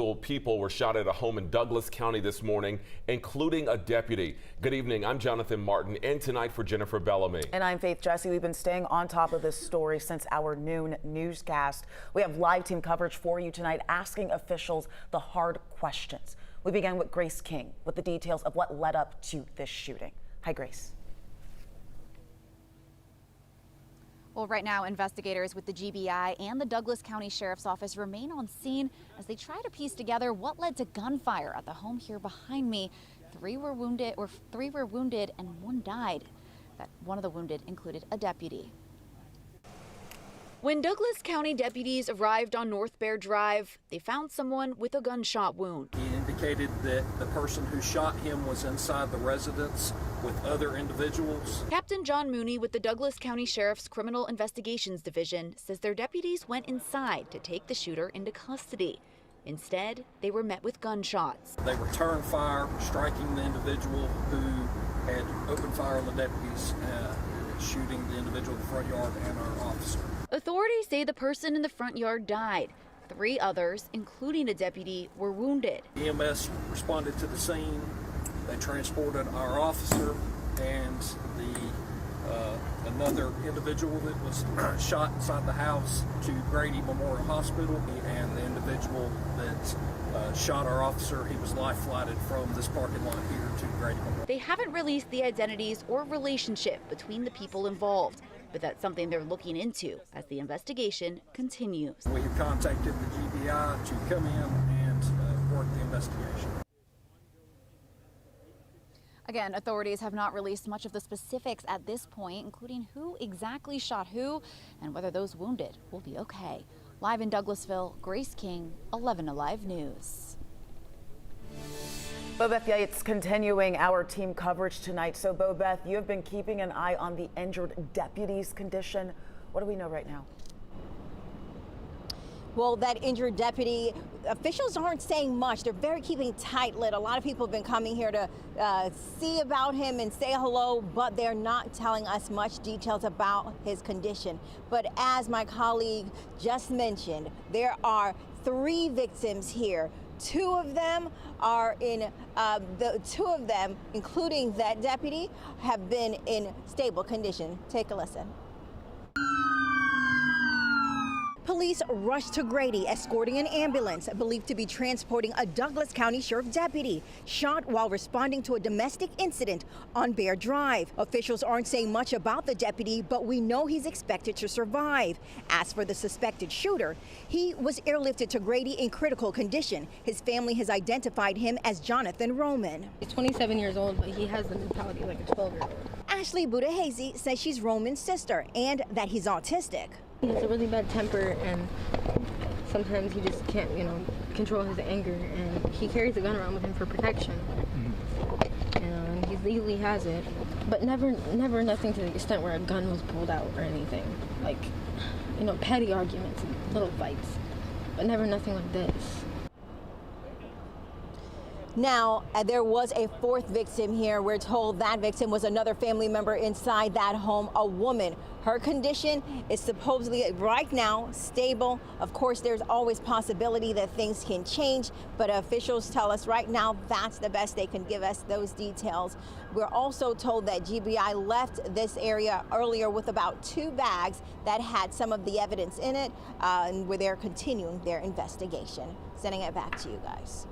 Multiple people were shot at a home in Douglas County this morning, including a deputy. Good evening. I'm Jonathan Martin, and tonight for Jennifer Bellamy. And I'm Faith Jesse. We've been staying on top of this story since our noon newscast. We have live team coverage for you tonight, asking officials the hard questions. We began with Grace King with the details of what led up to this shooting. Hi, Grace. Well, right now, investigators with the GBI and the Douglas County Sheriff's Office remain on scene as they try to piece together what led to gunfire at the home here behind me. Three were wounded and one died. One of the wounded included a deputy. When Douglas County deputies arrived on North Bear Drive, they found someone with a gunshot wound. He indicated that the person who shot him was inside the residence with other individuals. Captain John Mooney with the Douglas County Sheriff's Criminal Investigations Division says their deputies went inside to take the shooter into custody. Instead, they were met with gunshots. They returned fire, striking the individual who had opened fire on the deputies, shooting the individual in the front yard and our officer. Authorities say the person in the front yard died. 3 others, including a deputy, were wounded. EMS responded to the scene. They transported our officer and another individual that was shot inside the house to Grady Memorial Hospital. And the individual that shot our officer, he was life flighted from this parking lot here to Grady Memorial. They haven't released the identities or relationship between the people involved, but that's something they're looking into as the investigation continues. We have contacted the GBI to come in and work the investigation. Again, authorities have not released much of the specifics at this point, including who exactly shot who and whether those wounded will be okay. Live in Douglasville, Grace King, 11 Alive News. Bobeth Yates continuing our team coverage tonight. So, Bobeth, you have been keeping an eye on the injured deputy's condition. What do we know right now? Well, that injured deputy, officials aren't saying much. They're very keeping tight-lipped. A lot of people have been coming here to see about him and say hello, but they're not telling us much details about his condition. But as my colleague just mentioned, there are 3 victims here. 2 of them are in, including that deputy, have been in stable condition. Take a listen. Police rushed to Grady, escorting an ambulance believed to be transporting a Douglas County Sheriff deputy shot while responding to a domestic incident on Bear Drive. Officials aren't saying much about the deputy, but we know he's expected to survive. As for the suspected shooter, he was airlifted to Grady in critical condition. His family has identified him as Jonathan Roman. He's 27 years old, but he has the mentality like a 12-year-old. Ashley Budahezi says she's Roman's sister and that he's autistic. He has a really bad temper, and sometimes he just can't, control his anger, and he carries a gun around with him for protection. And he legally has it, but never nothing to the extent where a gun was pulled out or anything. Like, petty arguments, little fights, but never nothing like this. Now, there was a 4th victim here. We're told that victim was another family member inside that home, a woman. Her condition is supposedly right now stable. Of course, there's always possibility that things can change, but officials tell us right now that's the best they can give us, those details. We're also told that GBI left this area earlier with about 2 bags that had some of the evidence in it, and where they're continuing their investigation. Sending it back to you guys.